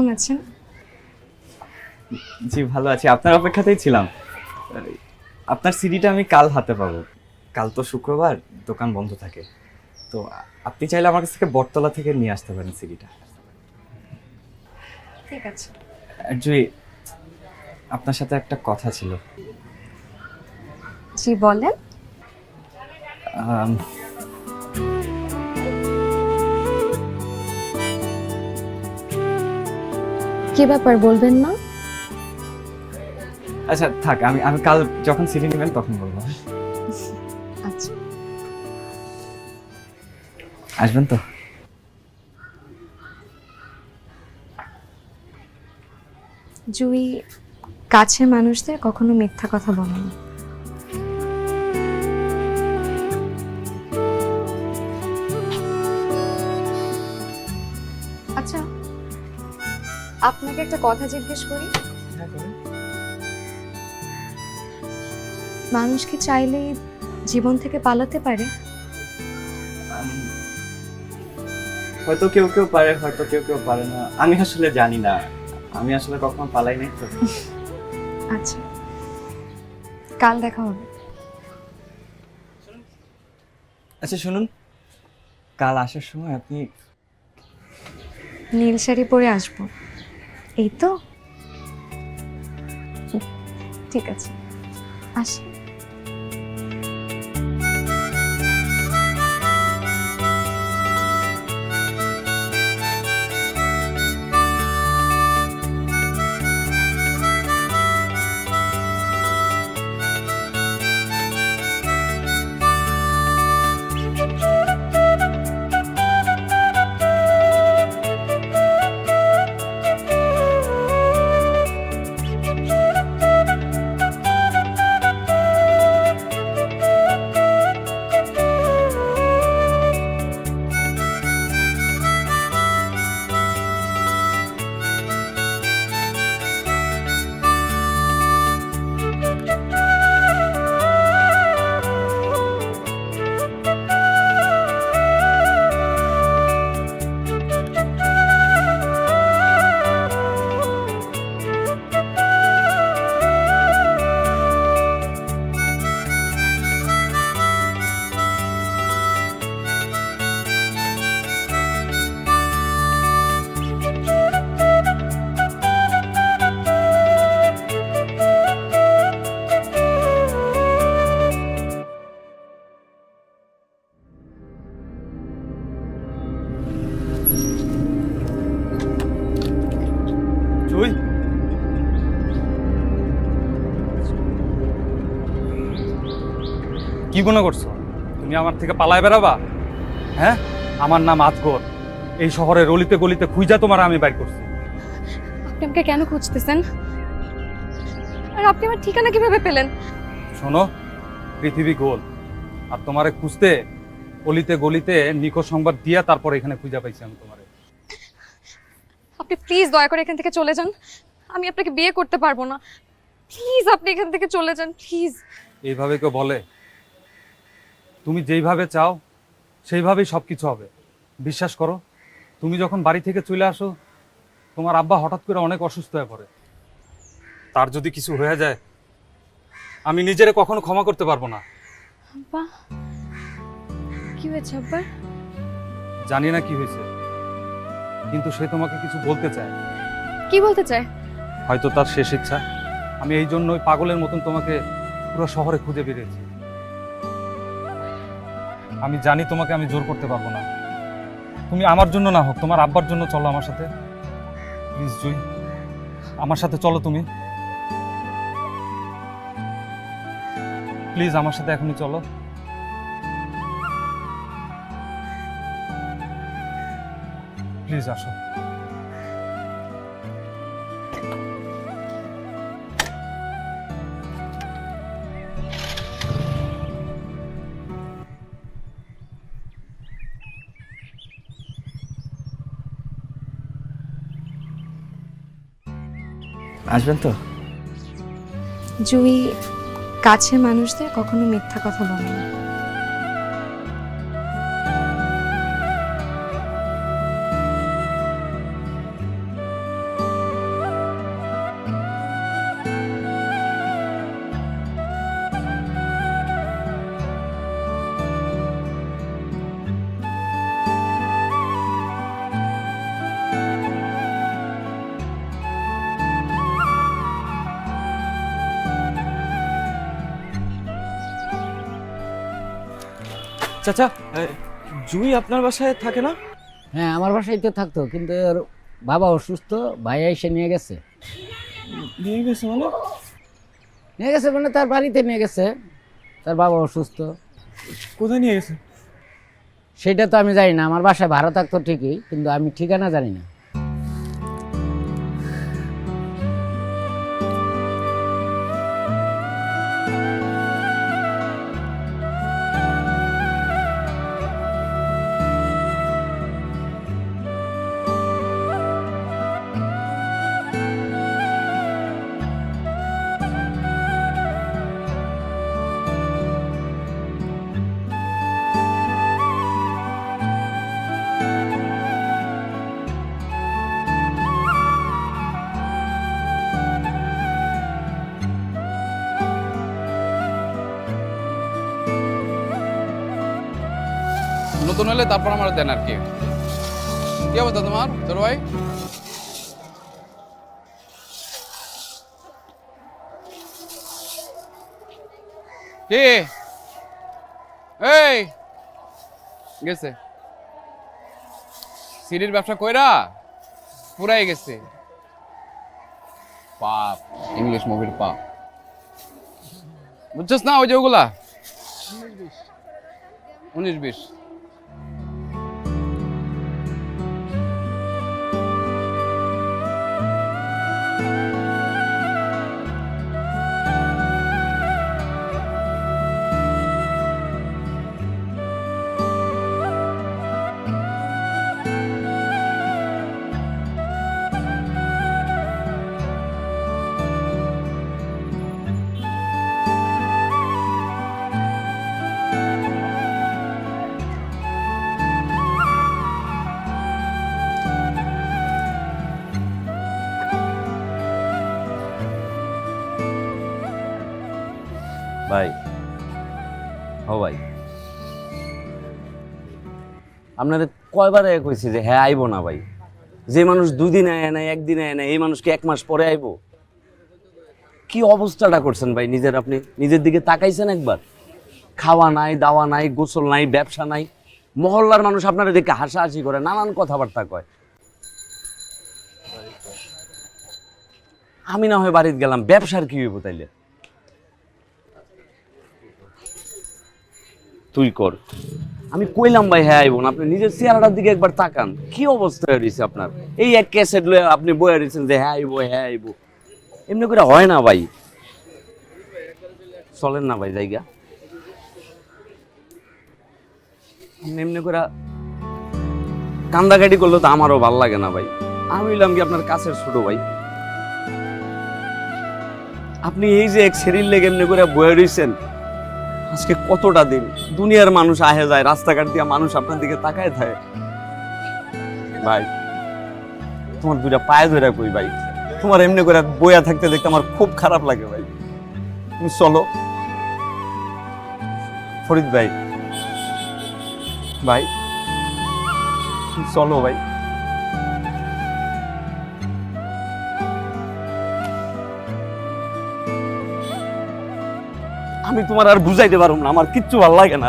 কেমন আছেন? জি ভালো আছি, আপনার অপেক্ষাতেই ছিলাম। আপনার সিডিটা আমি কাল হাতে পাবো। কাল তো শুক্রবার, দোকান বন্ধ থাকে। তো আপনি চাইলে আমার কাছ থেকে বটতলা থেকে নিয়ে আসতে পারেন সিডিটা। ঠিক আছে। জুই, আপনার সাথে একটা কথা ছিল। জি বলেন। আম, কি ব্যাপার বলবেন না? আচ্ছা থাক, আমি আমি কাল যখন সিডি নেবেন তখন বলবো। আচ্ছা। আসবেন তো? জুই কাছের মানুষদের কখনো মিথ্যা কথা বলে না। আচ্ছা, আপনাকে একটা কথা জিজ্ঞেস করি। মানুষ কি চাইলেই জীবন থেকে পালাতে পারে? হয়তো কেউ কেউ পারে, হয়তো কেউ কেউ পারে না। আমি আসলে জানি না, আমি আসলে কখনো পালাই নাই তো। আচ্ছা, কাল দেখা হবে। আচ্ছা শুনুন, কাল আসার সময় আপনি নীল শাড়ি পরে আসবো, এই তো? ঠিক আছে, আসি। জুই, কি মনে করছো তুমি আমার থেকে পালায় বেড়াবা? হ্যাঁ, আমার নাম আজগর। এই শহরের অলিতে গলিতে খুঁজা তোমার আমি বাইর করছি। আপনি আমাকে কেন খুঁজতেছেন? আর আপনি আমার ঠিকানা কিভাবে পেলেন? শোনো, পৃথিবী গোল, আর তোমারে খুঁজতে অলিতে গলিতে নিখোঁজ সংবাদ দিয়া তারপর এখানে খুঁজা পাইছি আমি তোমারে। আপনি প্লিজ দয়া করে এখান থেকে চলে যান। আমি আপনাকে বিয়ে করতে পারবো না। প্লিজ আপনি এখান থেকে চলে যান, প্লিজ। এইভাবে কেউ বলে? তুমি যেইভাবে চাও সেইভাবেই সব কিছু হবে। বিশ্বাস করো, তুমি যখন বাড়ি থেকে চলে আসো তোমার আব্বা হঠাৎ করে অনেক অসুস্থ হয়ে পড়ে। তার যদি কিছু হয়ে যায় আমি নিজেরে কখনো ক্ষমা করতে পারবো না। আব্বা, কি হয়েছে আব্বার? জানি না কি হয়েছে, কিন্তু সে তোমাকে কিছু বলতে চায়। কি বলতে চায়? হয়তো তার শেষ ইচ্ছা। আমি এই জন্যই পাগলের মতন তোমাকে পুরো শহরে খুঁজে বেরিয়েছি। আমি জানি তোমাকে আমি জোর করতে পারবো না। তুমি আমার জন্য না হোক তোমার আব্বার জন্য চলো আমার সাথে। প্লিজ জুই, আমার সাথে চলো তুমি। প্লিজ আমার সাথে এখনই চলো। প্লিজ আসো। আসবেন তো? জুই কাছের মানুষদের কখনো মিথ্যা কথা বলে না। চাচা, জুই আপনার বাসায় থাকে না? হ্যাঁ, আমার বাসায় তো থাকতো, কিন্তু ওর বাবা অসুস্থ, ভাইয়া এসে নিয়ে গেছে। নিয়ে গেছে মানে? নিয়ে গেছে মানে তার বাড়িতে নিয়ে গেছে, তার বাবা অসুস্থ। কোথায় নিয়ে গেছে? সেটা তো আমি জানি না, আমার বাসায় ভাড়া থাকতো ঠিকই, কিন্তু আমি ঠিকানা জানি না। নতুন হলে তারপর আমার দেন আর কি। কি অবস্থা তোমার ছোট ভাই? কি এই গেছে সিডির ব্যবসা কইরা পুরাই গেছে। পাপ, ইংলিশ মুভির পাপ, বুঝছস না? ওই যে ওগুলা 19-20। ভাই, ও ভাই, আপনাদের কয়বার কইছি যে হ্যাঁ আইবো না ভাই। যে মানুষ 2 দিন আয় নাই, 1 দিন আয় নাই, এই মানুষকে 1 মাস পরে আইবো? কি অবস্থাটা করছেন ভাই নিজের? আপনি নিজের দিকে তাকাইছেন একবার? খাওয়া নাই, দাওয়া নাই, গোসল নাই, ব্যবসা নাই। মহল্লার মানুষ আপনারা দেখে হাসাহাসি করে, নানান কথাবার্তা কয়। আমি না হয় বাড়িতে গেলাম, ব্যবসার কি হইব তাইলে? তুই কর। আমি কইলাম ভাই হ্যাঁ আইব না, আপনি নিজের চেহারাটার দিকে একবার তাকান। কি অবস্থা হয়ে রয়েছে আপনার? এই এক ক্যাসেট লয়ে আপনি বয়ে রয়েছেন যে হ্যাঁ আইব, হ্যাঁ আইব। এমনি করে হয় না ভাই, চলেন না ভাই জায়গা। এমনি করে কান্দাকাটি করলে তো আমারও ভাল লাগে না ভাই। আমি হইলাম কি আপনার কাছের ছোট ভাই। আপনি এই যে এক শরীর লেগে এমনি করে বয়ে রয়েছেন, আজকে কতটা দিন দুনিয়ার মানুষ আহে যায়, রাস্তাঘাট দিয়ে মানুষ আপনার দিকে তাকায় থাকে। ভাই, তোমার 2টা পায়ে ধরে কই ভাই, তোমার এমনি করে বইয়া থাকতে দেখতে আমার খুব খারাপ লাগে ভাই। তুমি চলো। ফরিদ ভাই, ভাই চলো ভাই। আমি তোমার আর বুঝাইতে পারবো না, আমার কিচ্ছু ভালো লাগে না।